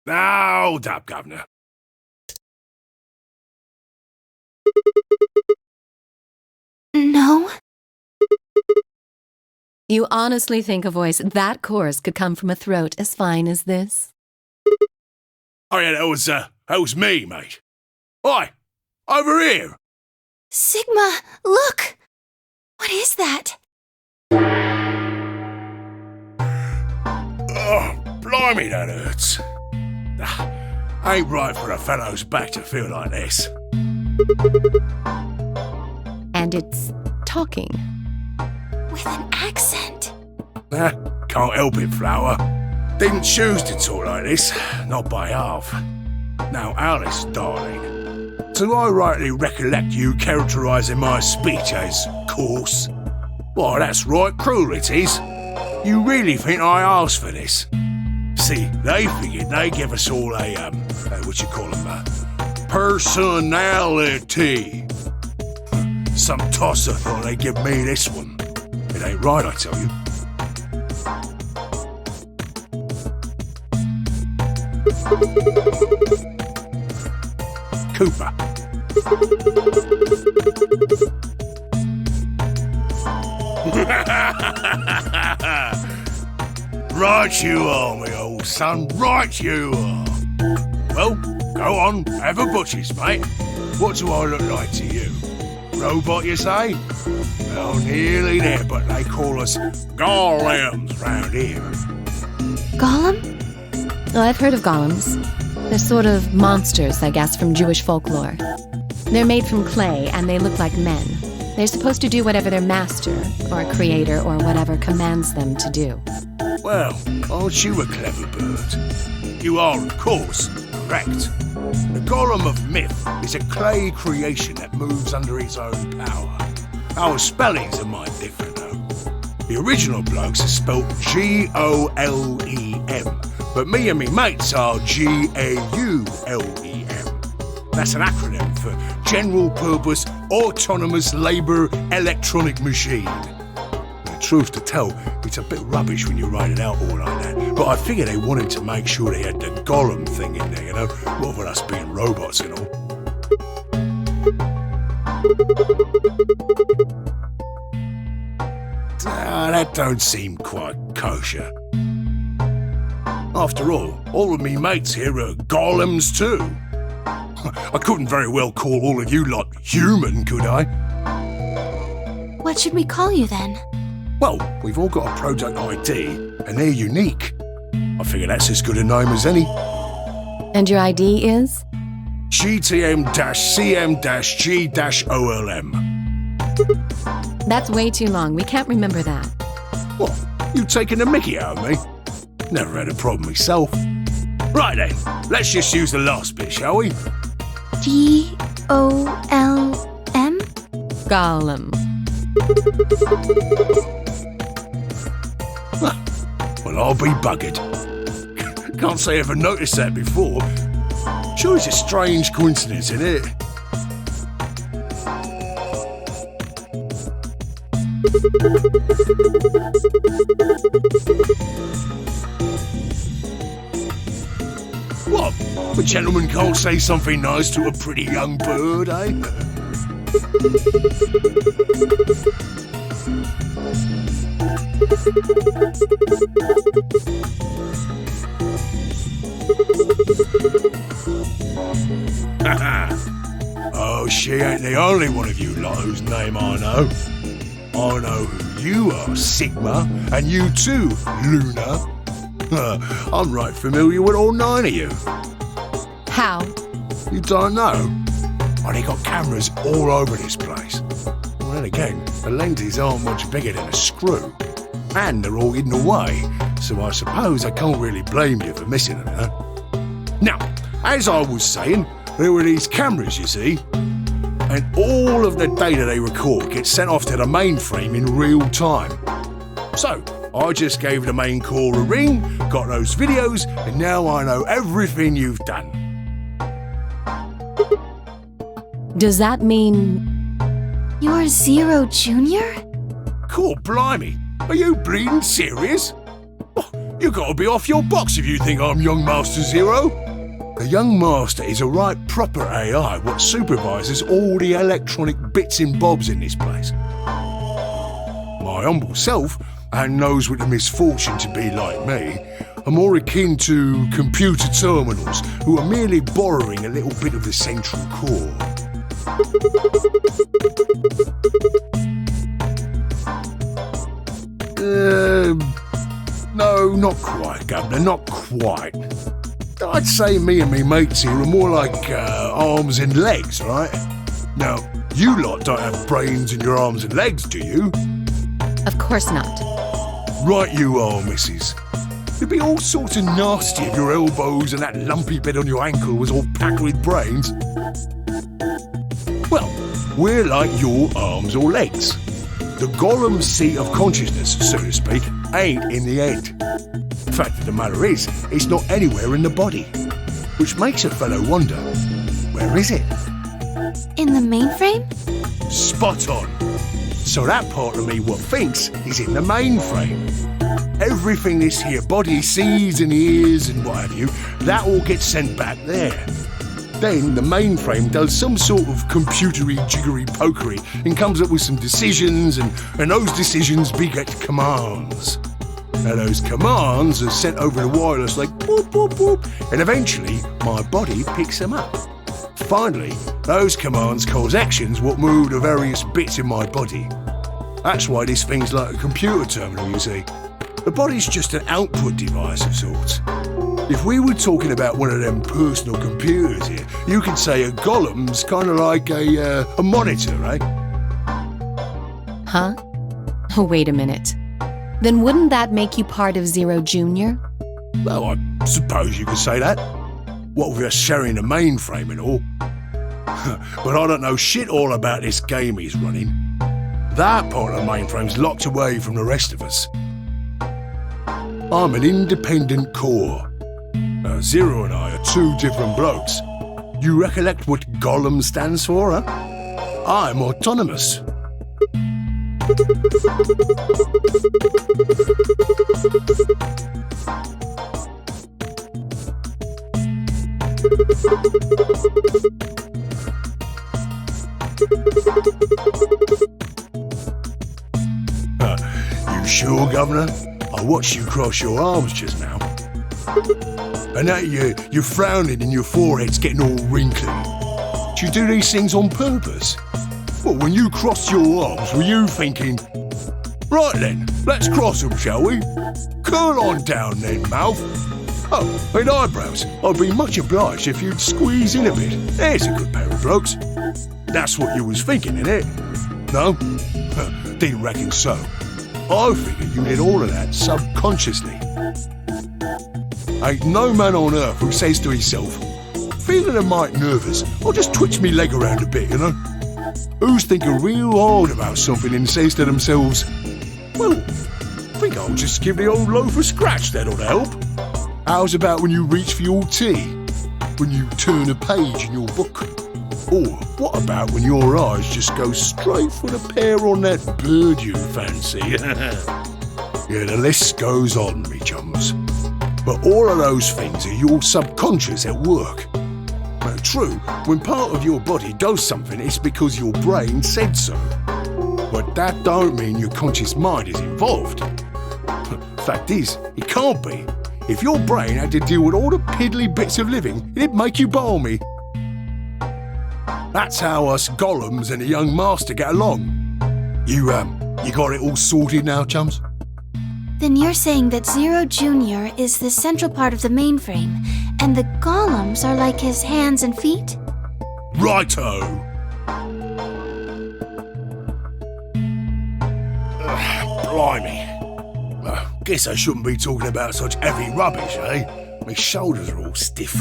Now, hold up, Governor. No? You honestly think a voice that coarse could come from a throat as fine as this? Oh yeah, that was me, mate. Oi, over here. Sigma, look! What is that? Oh, blimey, that hurts. Ain't right for a fellow's back to feel like this. And it's talking. With an accent. Can't help it, Flower. Didn't choose to talk like this, not by half. Now, Alice, darling, do I rightly recollect you characterising my speech as coarse? Why, that's right cruel it is. You really think I asked for this? See, they figured they'd give us all a, what you call them, personality. Some tosser thought they'd give me this one. It ain't right, I tell you. Cooper. Right you are, me old son, right you are. Well, go on, have a butcher's, mate. What do I look like to you? Robot, you say? Well, nearly there, but they call us GOL-Ms round here. Golem? Oh, I've heard of golems. They're sort of monsters, I guess, from Jewish folklore. They're made from clay, and they look like men. They're supposed to do whatever their master, or creator, or whatever commands them to do. Well, aren't you a clever bird? You are, of course, correct. The golem of myth is a clay creation that moves under its own power. Our spellings are might different, though. The original blokes are spelt G-O-L-E-M, but me and me mates are G-A-U-L-E-M. That's an acronym for General Purpose Autonomous Labour Electronic Machine. The truth to tell, it's a bit rubbish when you write it out all like that, but I figure they wanted to make sure they had the golem thing in there, you know, what with us being robots and all. That don't seem quite kosher. After all of me mates here are golems too. I couldn't very well call all of you lot human, could I? What should we call you then? Well, we've all got a product ID, and they're unique. I figure that's as good a name as any. And your ID is? GTM-CM-G-OLM. That's way too long. We can't remember that. What? You taking the mickey out of me? Never had a problem myself. Right then, let's just use the last bit, shall we? G-O-L-M? Golem. Well, I'll be buggered. Can't say I ever noticed that before. Sure, it's a strange coincidence, isn't it? What? A gentleman can't say something nice to a pretty young bird, eh? Oh, she ain't the only one of you lot whose name I know. I know who you are, Sigma, and you too, Luna. I'm right familiar with all 9 of you. How? You don't know? Well, they got cameras all over this place. Well, then again, the lenses aren't much bigger than a screw. And they're all hidden away, so I suppose I can't really blame you for missing them, huh? Now, as I was saying, there were these cameras, you see, and all of the data they record gets sent off to the mainframe in real time. So, I just gave the main core a ring, got those videos, and now I know everything you've done. Does that mean... You're Zero Jr.? Cool, blimey. Are you bleeding serious? Oh, you gotta be off your box if you think I'm Young Master Zero. The Young Master is a right proper AI what supervises all the electronic bits and bobs in this place. My humble self, and those with the misfortune to be like me, are more akin to computer terminals who are merely borrowing a little bit of the central core. No, not quite, Governor, not quite. I'd say me and me mates here are more like arms and legs, right? Now, you lot don't have brains in your arms and legs, do you? Of course not. Right you are, missus. It'd be all sorts of nasty if your elbows and that lumpy bit on your ankle was all packed with brains. Well, we're like your arms or legs. The GOL-M seat of consciousness, so to speak, ain't in the head. The fact of the matter is, it's not anywhere in the body. Which makes a fellow wonder, where is it? In the mainframe? Spot on. So that part of me what thinks is in the mainframe. Everything this here body sees and hears and what have you, that all gets sent back there. Then the mainframe does some sort of computery jiggery pokery and comes up with some decisions, and those decisions beget commands. Now those commands are sent over the wireless like boop, boop, boop, and eventually my body picks them up. Finally, those commands cause actions what move the various bits in my body. That's why this thing's like a computer terminal, you see. The body's just an output device of sorts. If we were talking about one of them personal computers here, you could say a GOL-M's kind of like a monitor, right? Huh? Oh, wait a minute. Then wouldn't that make you part of Zero Jr.? Well, I suppose you could say that. What with us sharing the mainframe and all. But I don't know shit all about this game he's running. That part of the mainframe's locked away from the rest of us. I'm an independent core. Zero and I are two different blokes. You recollect what GOL-M stands for, huh? I'm autonomous. You sure, Governor? I watched you cross your arms just now. And now you're frowning and your forehead's getting all wrinkly. Do you do these things on purpose? Well, when you crossed your arms, were you thinking, right then, let's cross them, shall we? Curl on down then, mouth. Oh, and eyebrows. I'd be much obliged if you'd squeeze in a bit. There's a good pair of blokes. That's what you was thinking, innit? No? Didn't reckon so. I figured you did all of that subconsciously. Ain't no man on earth who says to himself, feeling a mite nervous, I'll just twitch me leg around a bit, you know? Who's thinking real hard about something and says to themselves, well, I think I'll just give the old loaf a scratch, that ought to help. How's about when you reach for your tea? When you turn a page in your book? Or what about when your eyes just go straight for the pear on that bird you fancy? Yeah, the list goes on, me chums. But all of those things are your subconscious at work. Now, true, when part of your body does something, it's because your brain said so. But that don't mean your conscious mind is involved. Fact is, it can't be. If your brain had to deal with all the piddly bits of living, it'd make you balmy. That's how us GOL-Ms and the young master get along. You got it all sorted now, chums? Then you're saying that Zero Jr. is the central part of the mainframe, and the GOL-Ms are like his hands and feet? Righto! Blimey. Guess I shouldn't be talking about such heavy rubbish, eh? My shoulders are all stiff.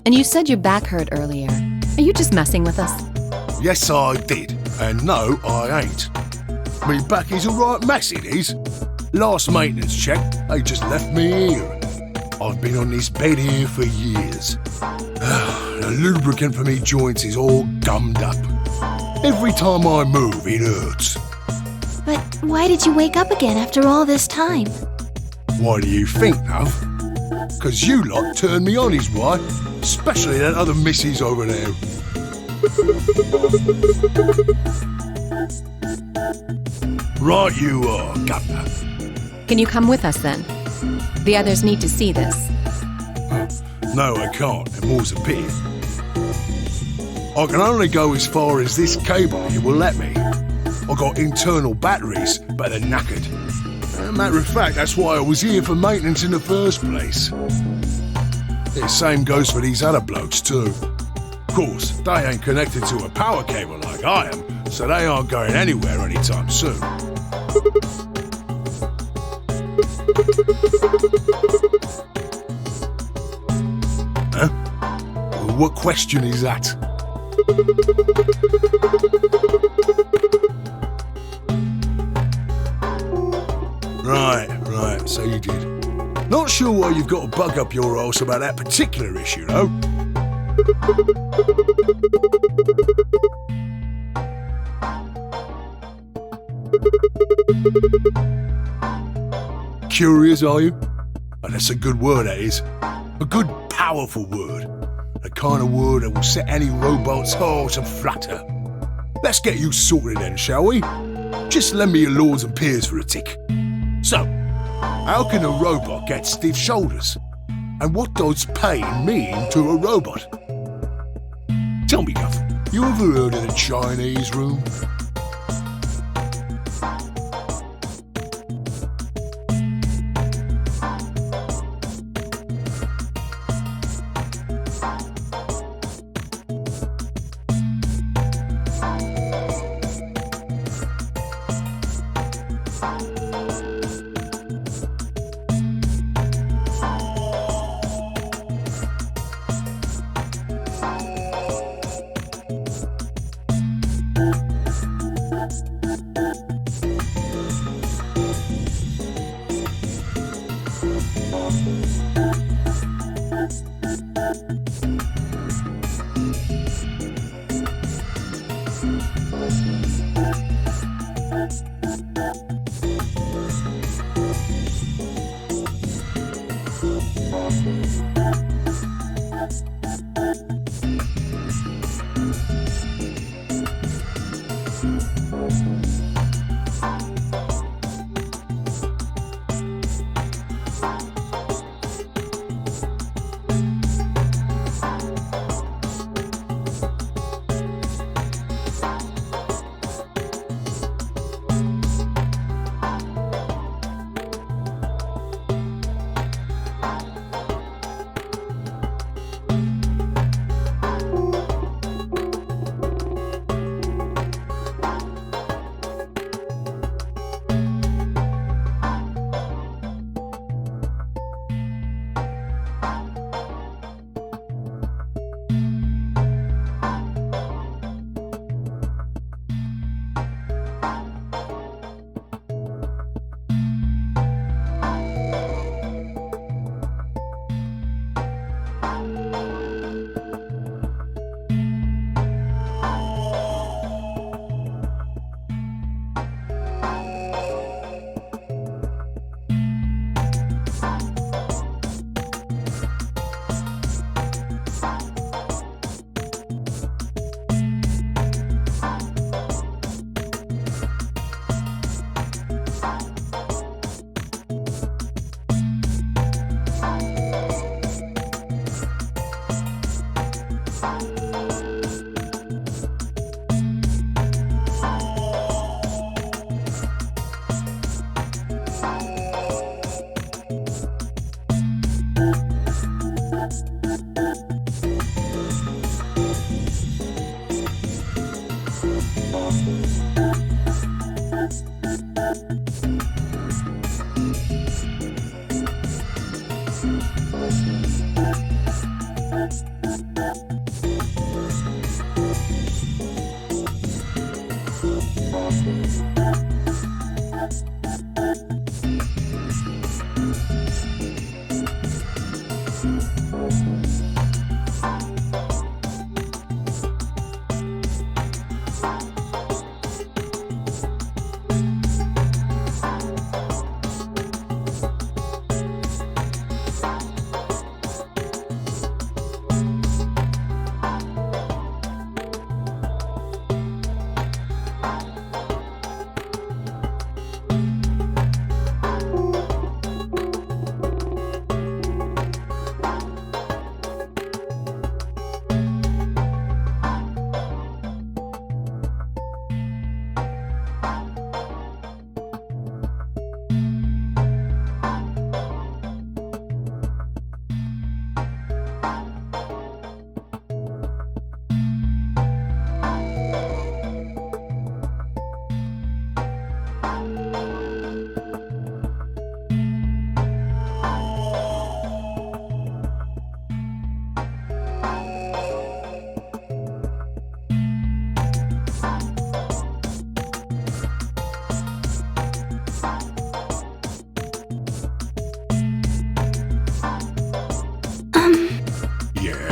And you said your back hurt earlier. Are you just messing with us? Yes, I did. And no, I ain't. Me back is a right mess, it is. Last maintenance check, they just left me here. I've been on this bed here for years. The lubricant for me joints is all gummed up. Every time I move, it hurts. But why did you wake up again after all this time? Why do you think, love? 'Cause you lot turned me on, is why. Especially that other missus over there. Right you are, Governor. Can you come with us then? The others need to see this. No, I can't. The more's a pity. I can only go as far as this cable you will let me. I got internal batteries, but they're knackered. Matter of fact, that's why I was here for maintenance in the first place. The same goes for these other blokes too. Of course, they ain't connected to a power cable like I am, so they aren't going anywhere anytime soon. Huh? What question is that? Right, so you did. Not sure why you've got a bug up your arse about that particular issue, though. Curious, are you? And that's a good word, that is. A good, powerful word. The kind of word that will set any robot's heart aflutter. Let's get you sorted then, shall we? Just lend me your lords and peers for a tick. So, how can a robot get stiff shoulders? And what does pain mean to a robot? Tell me, Guff, you ever heard of the Chinese room?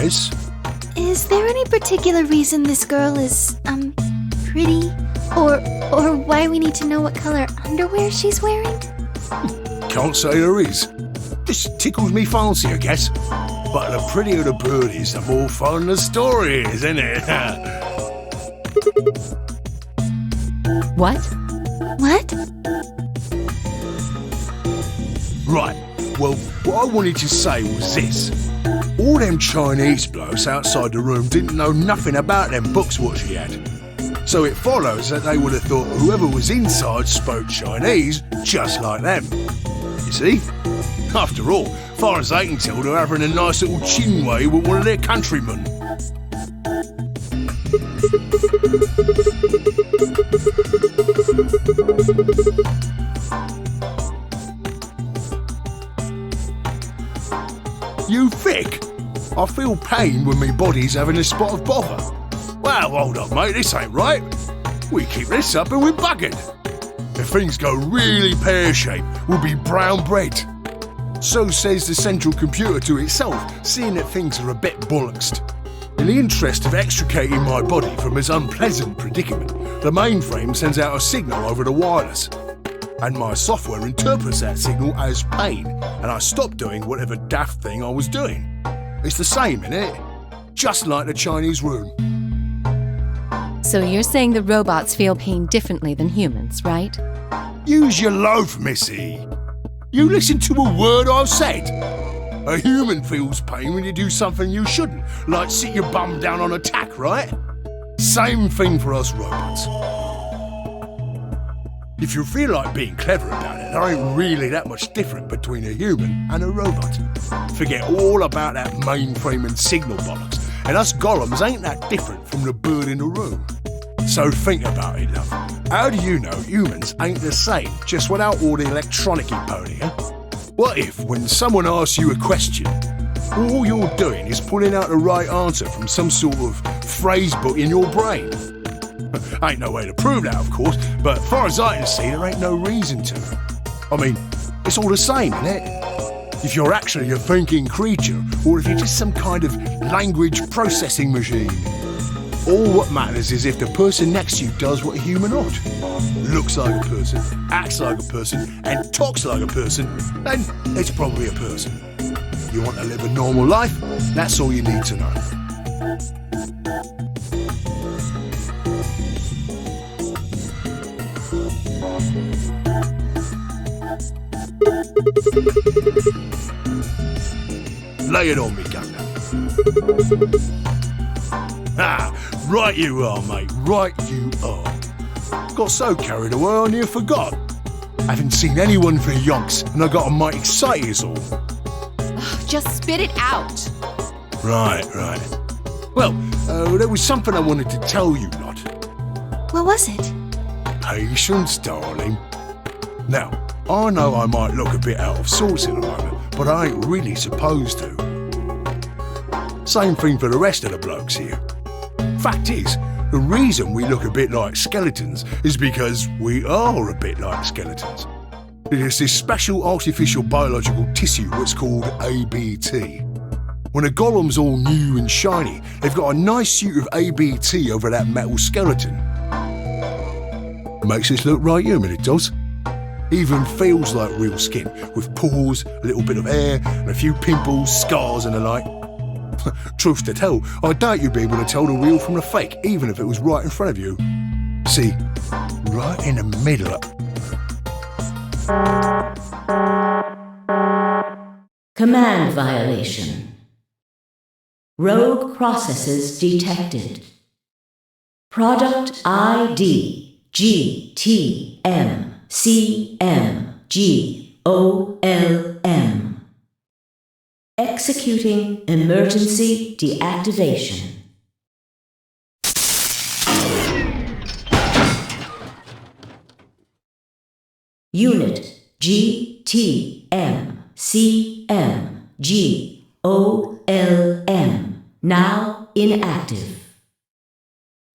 guess. Is there any particular reason this girl is, pretty? Or why we need to know what color underwear she's wearing? Can't say there is. Just tickles me fancy, I guess. But the prettier the bird is, the more fun the story is, isn't it? What? What? Right, well, what I wanted to say was this. All them Chinese blokes outside the room didn't know nothing about them books what she had. So it follows that they would have thought whoever was inside spoke Chinese just like them. You see? After all, far as they can tell, they're having a nice little chinway with one of their countrymen. You thick? I feel pain when my body's having a spot of bother. Well, hold on, mate, this ain't right. We keep this up and we're buggered. If things go really pear-shaped, we'll be brown bread. So says the central computer to itself, seeing that things are a bit bollocksed. In the interest of extricating my body from this unpleasant predicament, the mainframe sends out a signal over the wireless. And my software interprets that signal as pain, and I stop doing whatever daft thing I was doing. It's the same, innit? Just like the Chinese room. So you're saying the robots feel pain differently than humans, right? Use your loaf, missy. You listen to a word I've said. A human feels pain when you do something you shouldn't, like sit your bum down on a tack, right? Same thing for us robots. If you feel like being clever about it, there ain't really that much different between a human and a robot. Forget all about that mainframe and signal bollocks, and us golems ain't that different from the bird in the room. So think about it, love. How do you know humans ain't the same, just without all the electronic-y pony, huh? What if, when someone asks you a question, all you're doing is pulling out the right answer from some sort of phrase book in your brain? Ain't no way to prove that, of course, but far as I can see, there ain't no reason to. I mean, it's all the same, isn't it? If you're actually a thinking creature, or if you're just some kind of language processing machine. All what matters is if the person next to you does what a human ought. Looks like a person, acts like a person, and talks like a person, then it's probably a person. You want to live a normal life? That's all you need to know. Lay it on me, Gunner. Ah, right you are, mate, right you are. Got so carried away I near forgot. I haven't seen anyone for yonks, and I got a mite excited is all. Just spit it out. Right. Well, there was something I wanted to tell you, lot. What was it? Patience, darling. Now, I know I might look a bit out of sorts in a moment, but I ain't really supposed to. Same thing for the rest of the blokes here. Fact is, the reason we look a bit like skeletons is because we are a bit like skeletons. There's this special artificial biological tissue that's called ABT. When a golem's all new and shiny, they've got a nice suit of ABT over that metal skeleton. Makes us look right human, it does. Even feels like real skin, with pores, a little bit of hair, and a few pimples, scars and the like. Truth to tell, I doubt you'd be able to tell the real from the fake, even if it was right in front of you. See, right in the middle. Command violation. Rogue processes detected. Product ID GTMCMGOL-M. Executing emergency deactivation. Unit GTMCMGOL-M now inactive.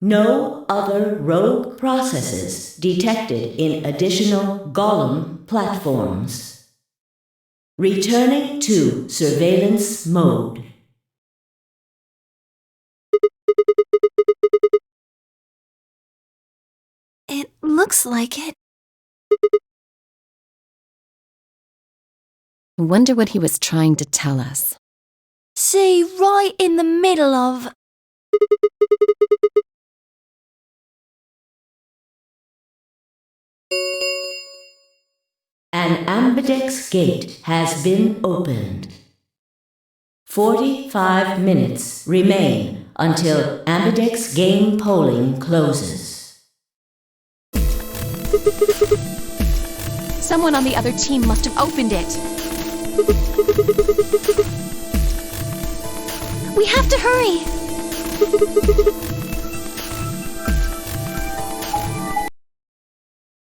No other rogue processes detected in additional GOL-M platforms. Returning to surveillance mode. Looks like it. I wonder what he was trying to tell us. See, right in the middle of... An ambidex gate has been opened. 45 minutes remain until ambidex game polling closes. Someone on the other team must have opened it. We have to hurry!